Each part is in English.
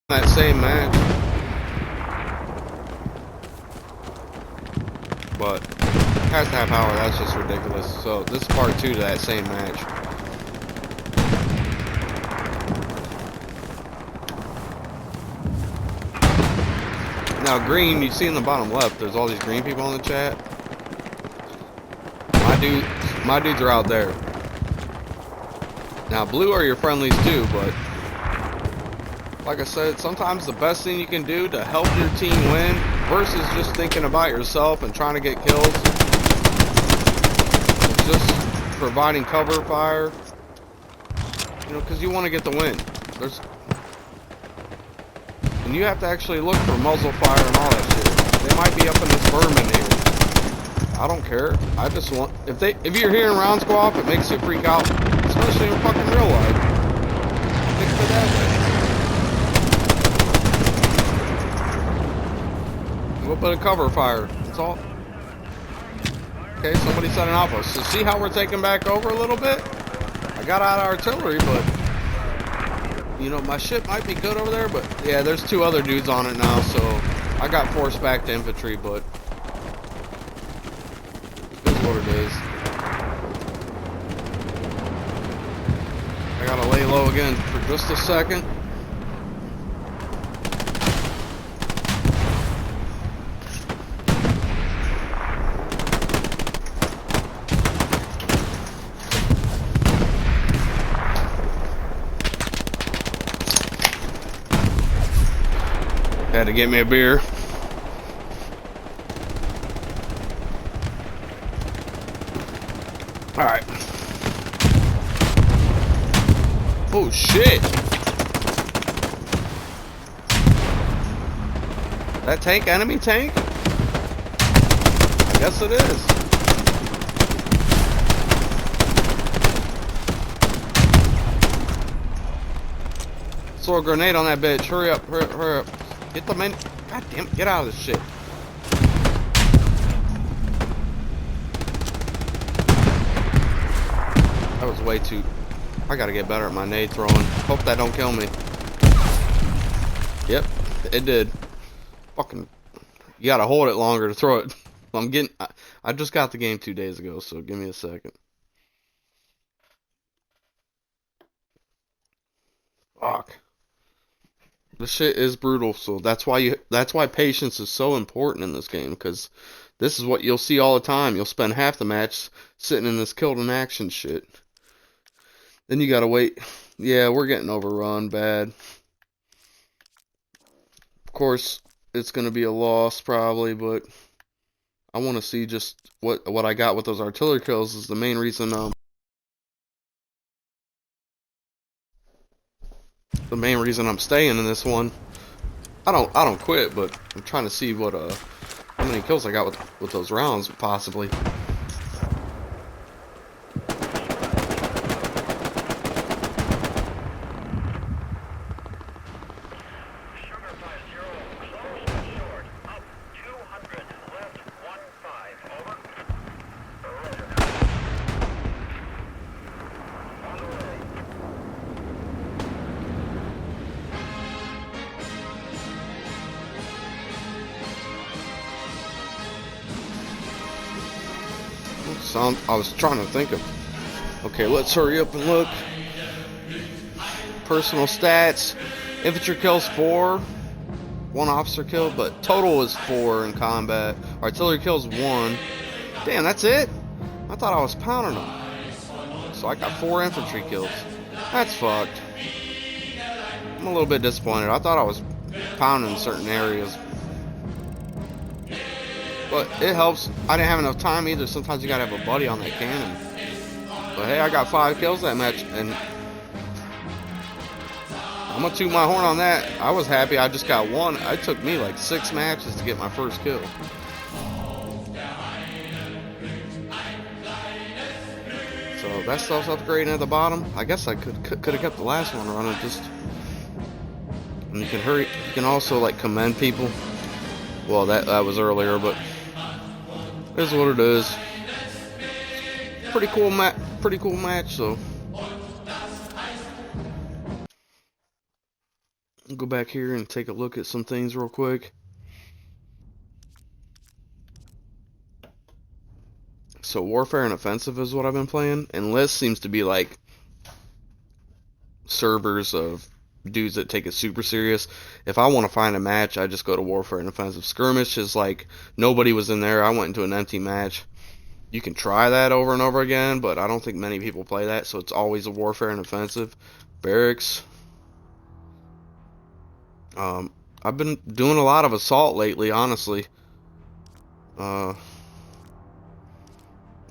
that same match, but has to have power. That's just ridiculous. So this is part 2 to that same match. Now green, you see in the bottom left, there's all these green people in the chat. My dudes are out there. Now blue are your friendlies too, but like I said, sometimes the best thing you can do to help your team win versus just thinking about yourself and trying to get kills is just providing cover fire. You know, because you want to get the win. And you have to actually look for muzzle fire and all that shit. They might be up in this berm in here. I don't care. I just want if you're hearing rounds go off, it makes you freak out, especially in fucking real life. Think of it that way. A little bit of cover fire. That's all. Okay, somebody set an alpha. So see how we're taking back over a little bit? I got out of artillery, but you know, my shit might be good over there, but yeah, there's 2 other dudes on it now, so I got forced back to infantry, but it is what it is. I gotta lay low again for just a second. Had to get me a beer. Alright. Oh shit! That tank, enemy tank? I guess it is. Throw a grenade on that bitch. Hurry up, hurry up, hurry up. Get the men. God damn it, get out of this shit. That was way too. I gotta get better at my nade throwing. Hope that don't kill me. Yep, it did. Fucking. You gotta hold it longer to throw it. I'm getting. I just got the game 2 days ago, so give me a second. Fuck. This shit is brutal, so that's why patience is so important in this game, because this is what you'll see all the time. You'll spend half the match sitting in this killed in action shit. Then you gotta wait. Yeah, we're getting overrun bad. Of course, it's gonna be a loss probably, but I want to see just what I got with those artillery kills is the main reason. The main reason I'm staying in this one. I don't quit, but I'm trying to see what how many kills I got with those rounds possibly. I was trying to think of. Okay, let's hurry up and look. Personal stats. Infantry kills 4. 1 officer killed, but total is 4 in combat. Artillery kills 1. Damn, that's it? I thought I was pounding them. So I got 4 infantry kills. That's fucked. I'm a little bit disappointed. I thought I was pounding in certain areas. But it helps. I didn't have enough time either. Sometimes you gotta have a buddy on that cannon. But hey, I got 5 kills that match, and I'm gonna toot my horn on that. I was happy I just got 1. It took me like 6 matches to get my first kill. So that stuff's upgrading at the bottom. I guess I could have kept the last one running. Just, and you can hurry. You can also like commend people. Well, that was earlier, but it is what it is. Pretty cool match, so I'll go back here and take a look at some things real quick. So Warfare and Offensive is what I've been playing. Enlist seems to be like servers of dudes that take it super serious. If I want to find a match, I just go to Warfare and Offensive. Skirmish is like nobody was in there. I went into an empty match. You can try that over and over again, but I don't think many people play that, so it's always a Warfare and Offensive. Barracks. I've been doing a lot of Assault lately, honestly. Yeah,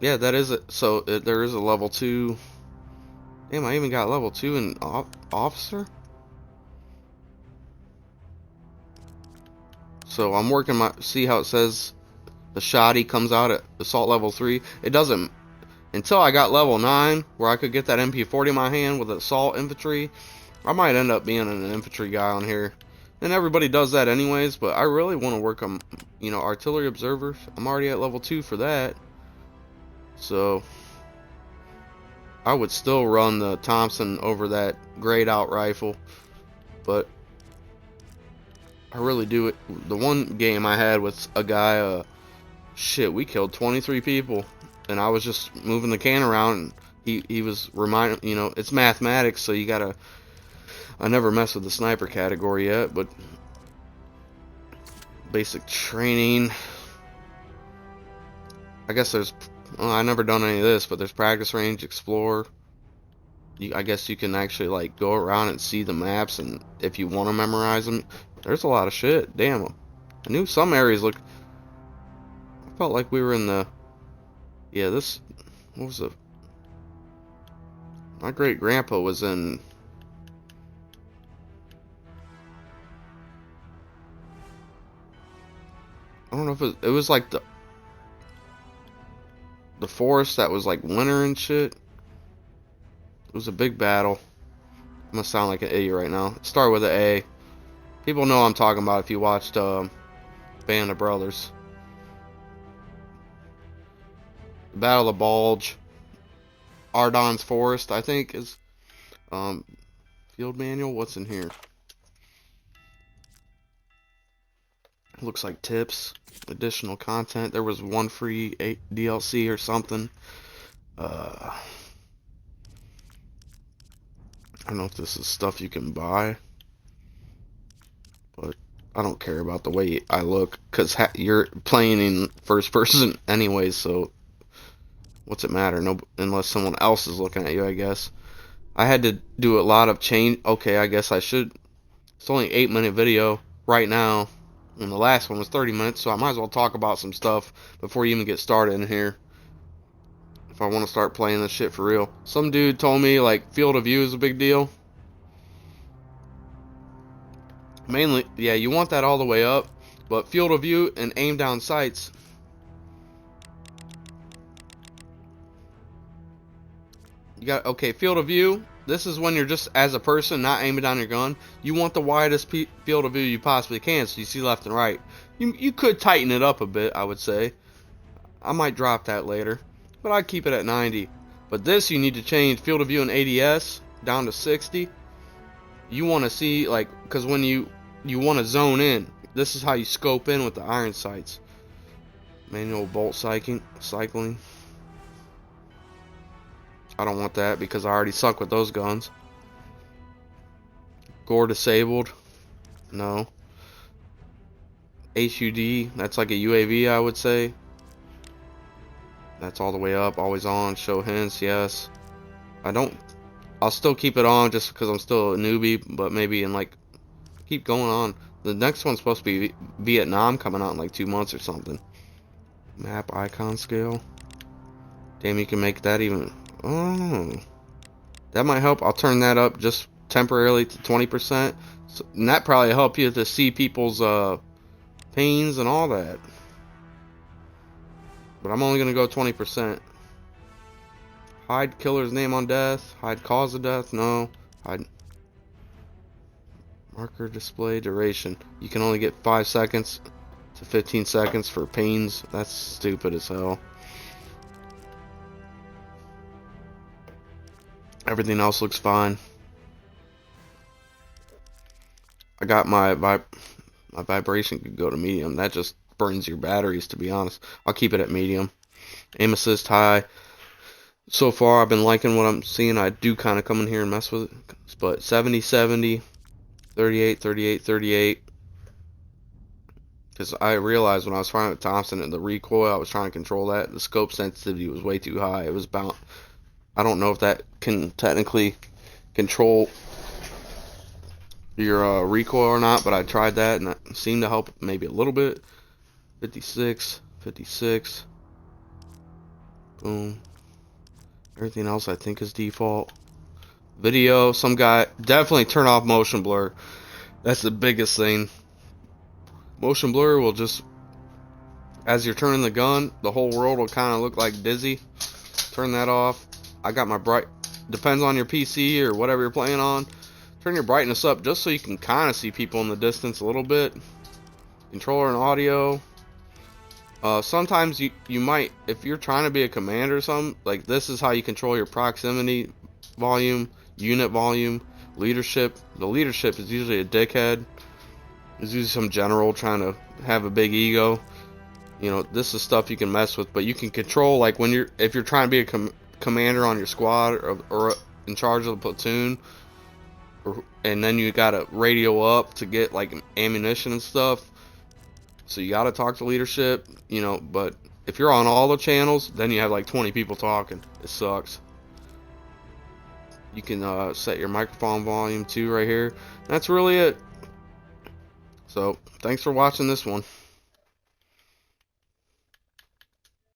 that is it. So there is a level 2. Damn, I even got level 2 in Officer? So I'm working my... See how it says the shoddy comes out at Assault level 3? It doesn't... Until I got level 9, where I could get that MP40 in my hand with Assault Infantry, I might end up being an infantry guy on here. And everybody does that anyways, but I really want to work on, you know, Artillery Observer. I'm already at level 2 for that. So I would still run the Thompson over that grayed out rifle. But I really do it. The one game I had with a guy, shit, we killed 23 people. And I was just moving the can around, and he was reminding, you know, it's mathematics, so you gotta... I never messed with the sniper category yet, but basic training. I guess there's... Well, I never done any of this, but there's practice range, explore. I guess you can actually like go around and see the maps, and if you want to memorize them, there's a lot of shit. Damn, I knew some areas look. I felt like we were in the. Yeah, this. What was it? My great grandpa was in. I don't know if it was like the forest that was like winter and shit. It was a big battle. I'm gonna sound like an idiot right now. It started with an A. People know what I'm talking about if you watched Band of Brothers. Battle of the Bulge. Ardon's Forest, I think, is field manual. What's in here? Looks like tips, additional content. There was one free DLC or something. I don't know if this is stuff you can buy, but I don't care about the way I look, because you're playing in first person anyways, so what's it matter? No, unless someone else is looking at you, I guess. I had to do a lot of change. Okay, I guess I should. It's only an 8-minute video right now, and the last one was 30 minutes, so I might as well talk about some stuff before you even get started in here. If I want to start playing this shit for real. Some dude told me like field of view is a big deal. Mainly, yeah, you want that all the way up, but field of view and aim down sights. You got, okay, field of view. This is when you're just as a person, not aiming down your gun. You want the widest field of view you possibly can, so you see left and right. You could tighten it up a bit, I would say. I might drop that later, but I'd keep it at 90. But this, you need to change field of view and ADS down to 60. You want to see, like, because when you want to zone in, this is how you scope in with the iron sights. Manual bolt cycling. I don't want that because I already suck with those guns. Gore disabled. No. HUD, that's like a UAV, I would say. That's all the way up, always on. Show hints, yes. I'll still keep it on just because I'm still a newbie, but maybe in like, keep going on. The next one's supposed to be Vietnam, coming out in like 2 months or something. Map icon scale. Damn, you can make that even. Oh, that might help. I'll turn that up just temporarily to 20%. So, and that probably help you to see people's pains and all that. But I'm only gonna go 20%. Hide killer's name on death. Hide cause of death. No. Hide marker display duration. You can only get 5 seconds to 15 seconds for pains. That's stupid as hell. Everything else looks fine. I got my vibration could go to medium. That just burns your batteries, to be honest. I'll keep it at medium. Aim assist high. So far, I've been liking what I'm seeing. I do kind of come in here and mess with it, but 70, 70, 38, 38, 38. Because I realized when I was firing with Thompson and the recoil, I was trying to control that. The scope sensitivity was way too high. It was about, I don't know if that can technically control your recoil or not, but I tried that and that seemed to help maybe a little bit. 56, 56. Boom. Everything else I think is default. Video, some guy, definitely turn off motion blur. That's the biggest thing. Motion blur will just, as you're turning the gun, the whole world will kind of look like dizzy. Turn that off. I got my depends on your PC or whatever you're playing on. Turn your brightness up just so you can kind of see people in the distance a little bit. Controller and audio. Sometimes you might, if you're trying to be a commander or something, like this is how you control your proximity volume, unit volume, leadership. The leadership is usually a dickhead. There's usually some general trying to have a big ego. You know, this is stuff you can mess with, but you can control, like when if you're trying to be a commander on your squad or in charge of the platoon, and then you gotta radio up to get like ammunition and stuff. So you gotta talk to leadership, you know, but if you're on all the channels, then you have like 20 people talking. It sucks. You can set your microphone volume too right here. That's really it. So, thanks for watching this one.